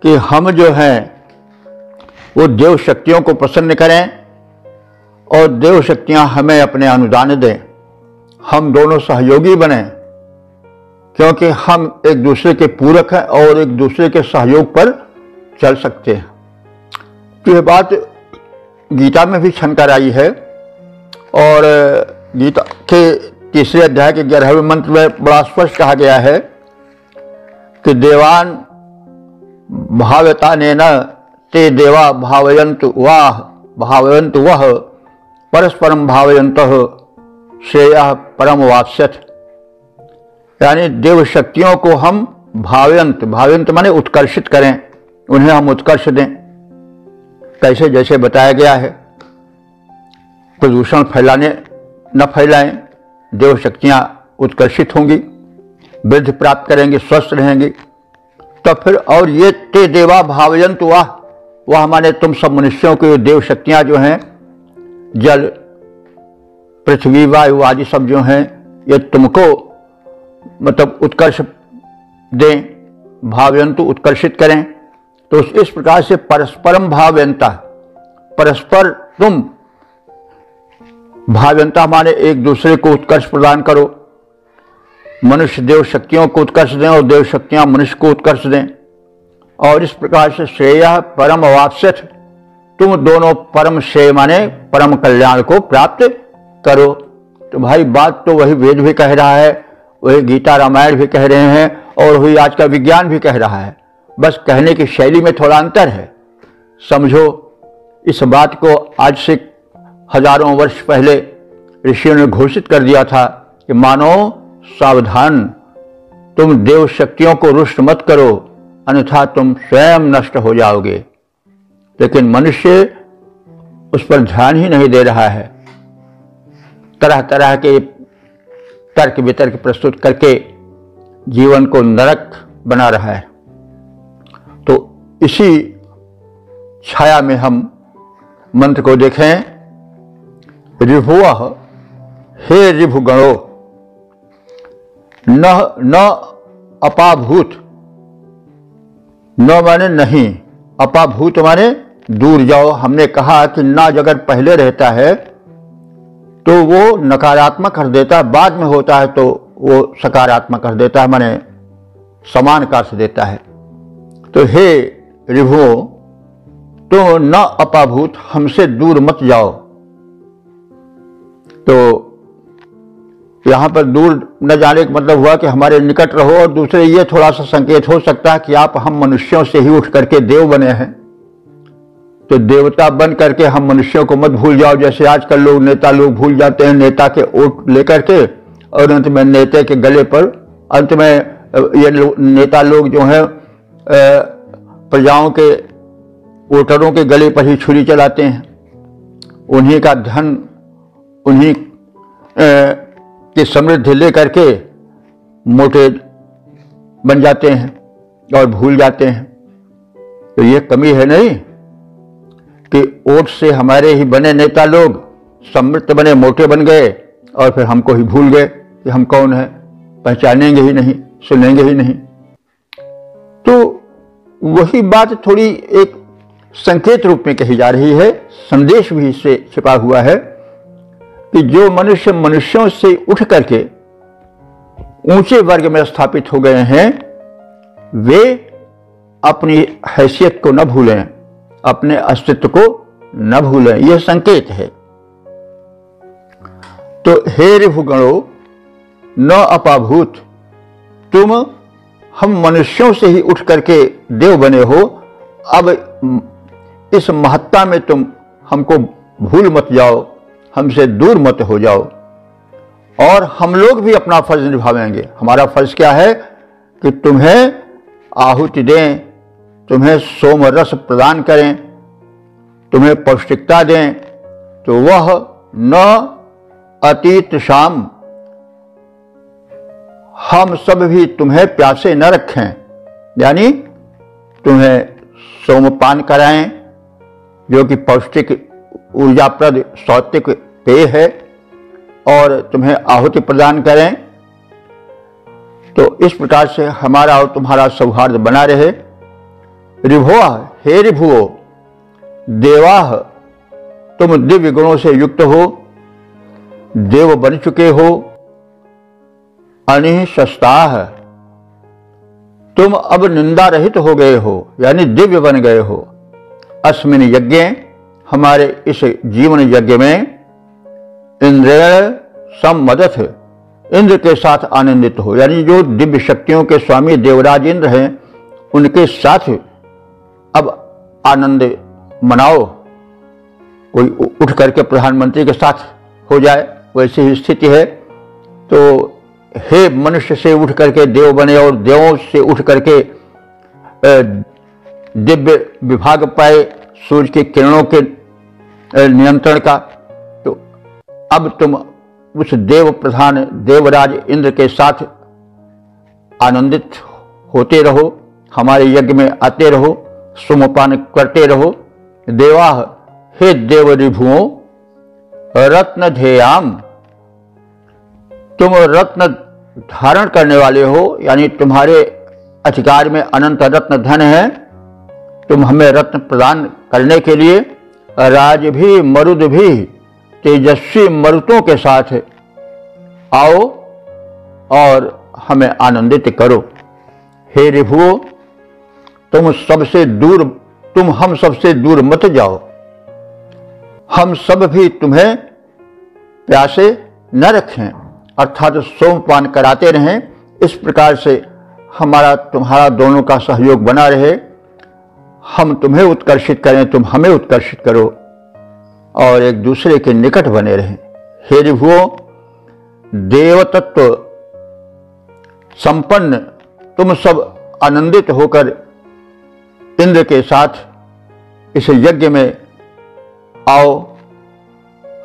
कि हम जो हैं वो देव शक्तियों को प्रसन्न करें और देव शक्तियां हमें अपने अनुदान दें। हम दोनों सहयोगी बने, क्योंकि हम एक दूसरे के पूरक हैं और एक दूसरे के सहयोग पर चल सकते हैं। तो यह बात गीता में भी छनकर आई है, और गीता के 3 अध्याय के 11वें मंत्र में बड़ा स्पष्ट कहा गया है कि देवान भावतानेन ते देवा भावयन्तु वह परस्परम भावयन्तः श्रेयः परम वाप्स्यथ। यानी देव शक्तियों को हम भावयंत माने उत्कर्षित करें, उन्हें हम उत्कर्ष दें। कैसे? जैसे बताया गया है, प्रदूषण न फैलाएं, देव शक्तियां उत्कर्षित होंगी, वृद्धि प्राप्त करेंगी, स्वस्थ रहेंगी। तो फिर और ये ते देवा भावयंत वह माने तुम सब मनुष्यों की देव शक्तियां जो हैं, जल पृथ्वी वायु आदि सब जो हैं, ये तुमको मतलब उत्कर्ष दें, भावयंतु उत्कर्षित करें। तो इस प्रकार से परस्परम भावयंता, परस्पर तुम भावयंता माने एक दूसरे को उत्कर्ष प्रदान करो। मनुष्य देव शक्तियों को उत्कर्ष दें और देव शक्तियां मनुष्य को उत्कर्ष दें, और इस प्रकार से श्रेयः परम वाप्स्यथ, तुम दोनों परम श्रेय माने परम कल्याण को प्राप्त करो। तो भाई बात तो वही वेद भी कह रहा है, वही गीता रामायण भी कह रहे हैं, और वही आज का विज्ञान भी कह रहा है। बस कहने की शैली में थोड़ा अंतर है। समझो, इस बात को आज से हजारों वर्ष पहले ऋषियों ने घोषित कर दिया था कि मानो सावधान, तुम देव शक्तियों को रुष्ट मत करो, अन्यथा तुम स्वयं नष्ट हो जाओगे। लेकिन मनुष्य उस पर ध्यान ही नहीं दे रहा है, तरह तरह के तर्क वितर्क प्रस्तुत करके जीवन को नरक बना रहा है। तो इसी छाया में हम मंत्र को देखें। ऋभुवः हे ऋभुगणो न अपाभूत, न माने नहीं, अपाभूत माने दूर जाओ। हमने कहा कि ना अगर पहले रहता है तो वो नकारात्मक कर देता है, बाद में होता है तो वो सकारात्मक कर देता है, माने समान का अर्थ देता है। तो हे ऋभुओं, तो न अपाभूत, हमसे दूर मत जाओ। तो यहां पर दूर न जाने का मतलब हुआ कि हमारे निकट रहो, और दूसरे ये थोड़ा सा संकेत हो सकता है कि आप हम मनुष्यों से ही उठ करके देव बने हैं। तो देवता बन करके हम मनुष्यों को मत भूल जाओ, जैसे आजकल लोग नेता लोग भूल जाते हैं, नेता के वोट लेकर के, और अंत में नेता के गले पर, अंत में ये नेता लोग जो हैं प्रजाओं के वोटरों के गले पर ही छुरी चलाते हैं, उन्हीं का धन, उन्हीं की समृद्धि लेकर के मोटे बन जाते हैं और भूल जाते हैं। तो ये कमी है नहीं कि वोट से हमारे ही बने नेता लोग समृद्ध बने, मोटे बन गए और फिर हमको ही भूल गए कि हम कौन हैं, पहचानेंगे ही नहीं, सुनेंगे ही नहीं। तो वही बात थोड़ी एक संकेत रूप में कही जा रही है, संदेश भी इससे छिपा हुआ है कि जो मनुष्य मनुष्यों से उठ करके ऊंचे वर्ग में स्थापित हो गए हैं, वे अपनी हैसियत को न भूलें, अपने अस्तित्व को न भूलें, यह संकेत है। तो हे ऋभुगणो न अपाभूत, तुम हम मनुष्यों से ही उठ करके देव बने हो, अब इस महत्ता में तुम हमको भूल मत जाओ, हमसे दूर मत हो जाओ, और हम लोग भी अपना फर्ज निभावेंगे। हमारा फर्ज क्या है कि तुम्हें आहुति दें, तुम्हें सोम रस प्रदान करें, तुम्हें पौष्टिकता दें, तो वह न अतीत शाम, हम सब भी तुम्हें प्यासे न रखें, यानी तुम्हें सोमपान कराएं जो कि पौष्टिक ऊर्जाप्रद सात्विक पेय है, और तुम्हें आहुति प्रदान करें। तो इस प्रकार से हमारा और तुम्हारा सौहार्द बना रहे। ऋभुआ, हे ऋभुओ, देवाह, तुम दिव्य गुणों से युक्त हो, देव बन चुके हो। अनिशस्ताह, तुम अब निंदा रहित हो गए हो, यानी दिव्य बन गए हो। अस्मिन यज्ञ, हमारे इस जीवन यज्ञ में, इंद्रेण सम्मदथ, इंद्र के साथ आनंदित हो, यानी जो दिव्य शक्तियों के स्वामी देवराज इंद्र हैं उनके साथ अब आनंद मनाओ। कोई उठ करके प्रधानमंत्री के साथ हो जाए, वैसी ही स्थिति है। तो हे मनुष्य से उठ करके देव बने और देवों से उठ करके दिव्य विभाग पाए सूर्य की किरणों के नियंत्रण का, तो अब तुम उस देव प्रधान देवराज इंद्र के साथ आनंदित होते रहो, हमारे यज्ञ में आते रहो, सोमपान करते रहो। देवाह, हे देव ऋभुओं, रत्न ध्येयाम, तुम रत्न धारण करने वाले हो, यानी तुम्हारे अधिकार में अनंत रत्न धन है। तुम हमें रत्न प्रदान करने के लिए राज भी मरुद भी तेजस्वी मरुतों के साथ आओ और हमें आनंदित करो। हे ऋभुओं, तुम हम सबसे दूर मत जाओ, हम सब भी तुम्हें प्यासे न रखें, अर्थात सोमपान कराते रहें। इस प्रकार से हमारा तुम्हारा दोनों का सहयोग बना रहे, हम तुम्हें उत्कर्षित करें, तुम हमें उत्कर्षित करो, और एक दूसरे के निकट बने रहें। हे ऋभुओं, देवतत्व संपन्न तुम सब आनंदित होकर इंद्र के साथ इस यज्ञ में आओ,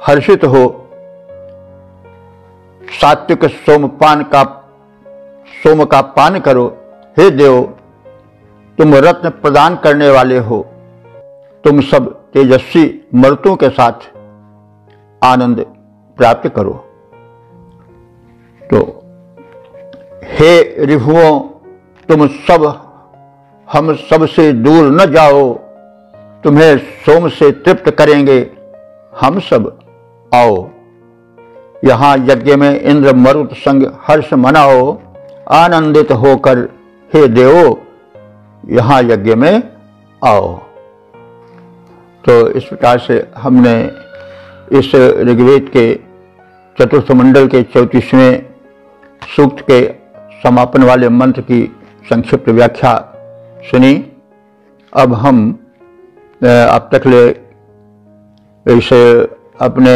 हर्षित हो, सात्विक सोम का पान करो। हे देव, तुम रत्न प्रदान करने वाले हो, तुम सब तेजस्वी मर्तों के साथ आनंद प्राप्त करो। तो हे ऋभुओं, तुम सब हम सब से दूर न जाओ, तुम्हें सोम से तृप्त करेंगे हम सब, आओ यहाँ यज्ञ में इंद्र मरुत संग हर्ष मनाओ, आनंदित होकर हे देवो यहाँ यज्ञ में आओ। तो इस प्रकार से हमने इस ऋग्वेद के चतुर्थ मंडल के 34वें सूक्त के समापन वाले मंत्र की संक्षिप्त व्याख्या सुनी। अब हम अब तक ले इस अपने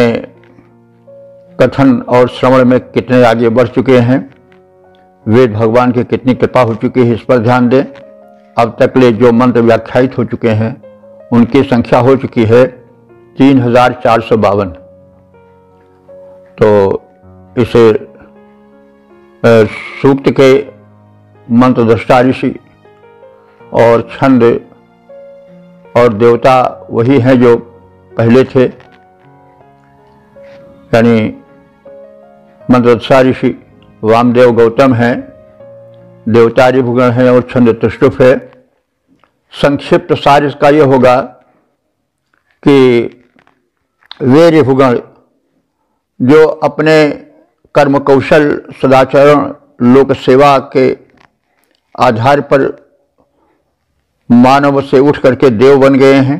कथन और श्रवण में कितने आगे बढ़ चुके हैं, वेद भगवान की कितनी कृपा हो चुकी है, इस पर ध्यान दें। अब तक ले जो मंत्र व्याख्यायित हो चुके हैं उनकी संख्या हो चुकी है 3452। तो इस सूक्त के मंत्र दृष्टा ऋषि और छंद और देवता वही हैं जो पहले थे, यानी मंत्र दृष्टा ऋषि वामदेव गौतम हैं, देवता ऋभुगण हैं और छंद तुष्टुप है। संक्षिप्त सार इसका यह होगा कि वे ऋभुगण जो अपने कर्म कौशल सदाचरण लोक सेवा के आधार पर मानव से उठ करके देव बन गए हैं,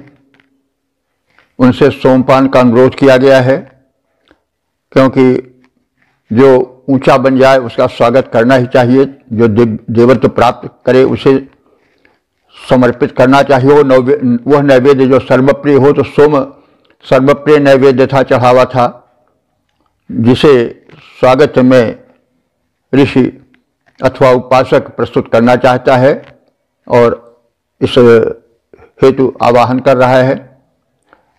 उनसे सोमपान का अनुरोध किया गया है, क्योंकि जो ऊंचा बन जाए उसका स्वागत करना ही चाहिए। जो देवत्व प्राप्त करे उसे समर्पित करना चाहिए। वह नैवेद्य जो सर्वप्रिय हो, तो सोम सर्वप्रिय नैवेद्य था, चढ़ावा था, जिसे स्वागत में ऋषि अथवा उपासक प्रस्तुत करना चाहता है और इस हेतु आवाहन कर रहा है।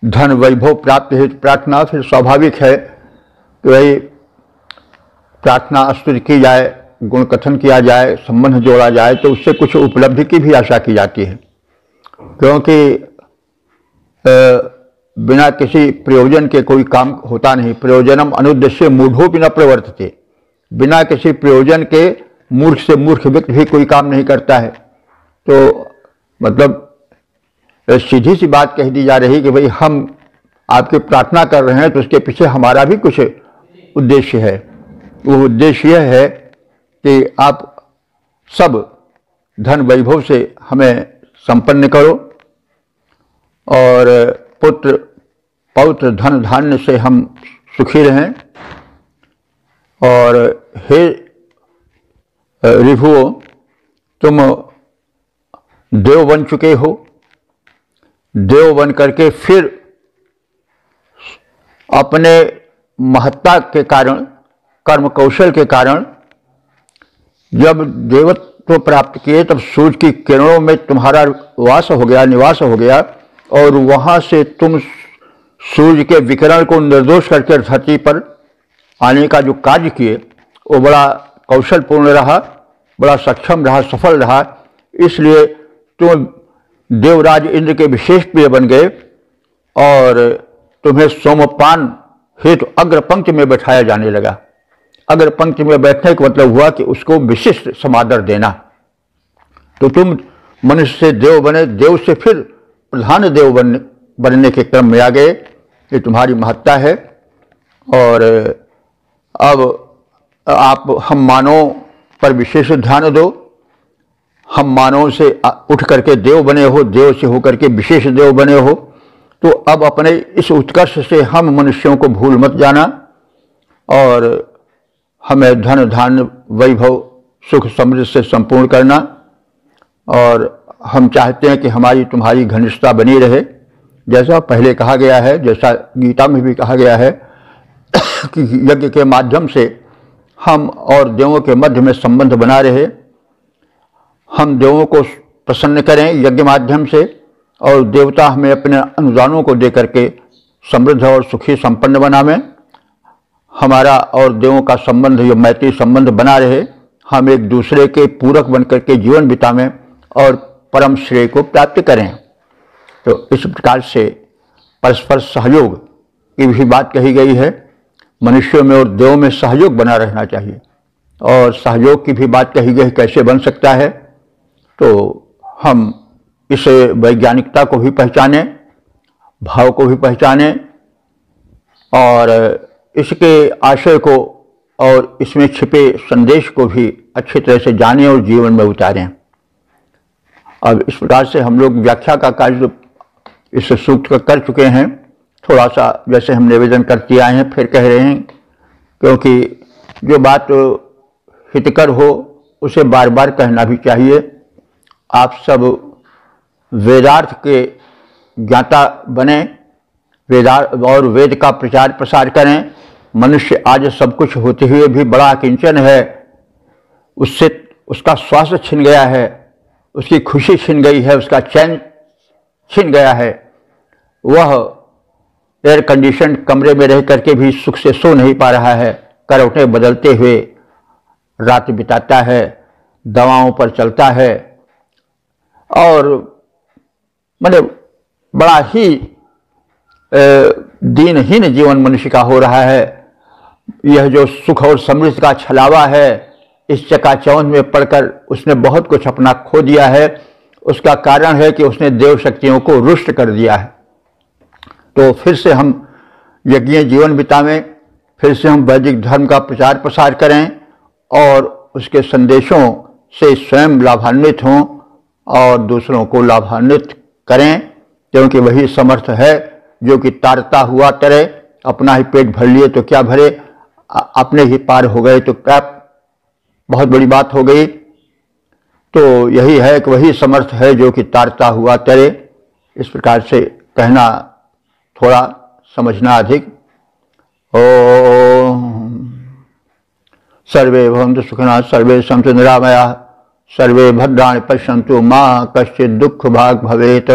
धन वैभव प्राप्त हेतु प्रार्थना, फिर स्वाभाविक है कि भाई प्रार्थना स्तुति की जाए, गुण कथन किया जाए, संबंध जोड़ा जाए, तो उससे कुछ उपलब्धि की भी आशा की जाती है, क्योंकि बिना किसी प्रयोजन के कोई काम होता नहीं। प्रयोजनम अनुद्देश्य मूढ़ोपि न प्रवर्तते। बिना किसी प्रयोजन के मूर्ख से मूर्ख व्यक्ति भी कोई काम नहीं करता है। तो मतलब सीधी सी बात कह दी जा रही कि भाई हम आपकी प्रार्थना कर रहे हैं तो उसके पीछे हमारा भी कुछ उद्देश्य है। वो उद्देश्य यह है कि आप सब धन वैभव से हमें संपन्न करो और पुत्र पौत्र धन धान्य से हम सुखी रहें। और हे ऋभुओं, तुम देव बन चुके हो, देव बन करके फिर अपने महत्ता के कारण, कर्म कौशल के कारण जब देवत्व प्राप्त किए तब सूर्य की किरणों में तुम्हारा वास हो गया, निवास हो गया, और वहां से तुम सूर्य के विकिरण को निर्दोष करके धरती पर आने का जो कार्य किए वो बड़ा कौशलपूर्ण रहा, बड़ा सक्षम रहा, सफल रहा। इसलिए तुम देवराज इंद्र के विशेष प्रिय बन गए और तुम्हें सोमपान हेतु अग्र पंक्ति में बैठाया जाने लगा। अग्र पंक्ति में बैठने का मतलब हुआ कि उसको विशिष्ट समादर देना। तो तुम मनुष्य से देव बने, देव से फिर प्रधान देव बनने के क्रम में आ गए। ये तुम्हारी महत्ता है। और अब आप हम मानव पर विशेष ध्यान दो। हम मानव से उठ करके देव बने हो, देव से होकर के विशेष देव बने हो, तो अब अपने इस उत्कर्ष से हम मनुष्यों को भूल मत जाना और हमें धन धान्य वैभव सुख समृद्धि से संपूर्ण करना। और हम चाहते हैं कि हमारी तुम्हारी घनिष्ठता बनी रहे, जैसा पहले कहा गया है, जैसा गीता में भी कहा गया है कि यज्ञ के माध्यम से हम और देवों के मध्य में संबंध बना रहे। हम देवों को प्रसन्न करें यज्ञ माध्यम से, और देवता हमें अपने अनुदानों को दे करके समृद्ध और सुखी संपन्न बनावें। हमारा और देवों का संबंध, जो मैत्री संबंध बना रहे, हम एक दूसरे के पूरक बनकर के जीवन बितावें और परम श्रेय को प्राप्त करें। तो इस प्रकार से परस्पर सहयोग की भी बात कही गई है। मनुष्यों में और देवों में सहयोग बना रहना चाहिए। और सहयोग की भी बात कही गई, कैसे बन सकता है। तो हम इस वैज्ञानिकता को भी पहचानें, भाव को भी पहचानें और इसके आशय को और इसमें छिपे संदेश को भी अच्छी तरह से जानें और जीवन में उतारें। अब इस प्रकार से हम लोग व्याख्या का कार्य इस सूक्त का कर चुके हैं। थोड़ा सा जैसे हम निवेदन करते आए हैं, फिर कह रहे हैं, क्योंकि जो बात हितकर हो उसे बार बार कहना भी चाहिए। आप सब वेदार्थ के ज्ञाता बने, और वेद का प्रचार प्रसार करें। मनुष्य आज सब कुछ होते हुए भी बड़ा किंचन है, उससे उसका स्वास्थ्य छिन गया है, उसकी खुशी छिन गई है, उसका चैन छिन गया है। वह एयर कंडीशन कमरे में रह करके भी सुख से सो नहीं पा रहा है, करवटें बदलते हुए रात बिताता है, दवाओं पर चलता है, और मतलब बड़ा ही दीनहीन जीवन मनुष्य का हो रहा है। यह जो सुख और समृद्धि का छलावा है, इस चकाचौंध में पड़कर उसने बहुत कुछ अपना खो दिया है। उसका कारण है कि उसने देव शक्तियों को रुष्ट कर दिया है। तो फिर से हम यज्ञ जीवन बितावें, फिर से हम वैदिक धर्म का प्रचार प्रसार करें और उसके संदेशों से स्वयं लाभान्वित हों और दूसरों को लाभान्वित करें, क्योंकि वही समर्थ है जो कि तारता हुआ तरे। अपना ही पेट भर लिए तो क्या भरे, अपने ही पार हो गए तो क्या बहुत बड़ी बात हो गई। तो यही है कि वही समर्थ है जो कि तारता हुआ तरे। इस प्रकार से कहना थोड़ा, समझना अधिक। ओम सर्वे भवन्तु सुखिनः, सर्वे सन्तु निरामयाः, सर्वे भद्राणि पश्यन्तु, मा कश्चित् दुःख भाग् भवेत्।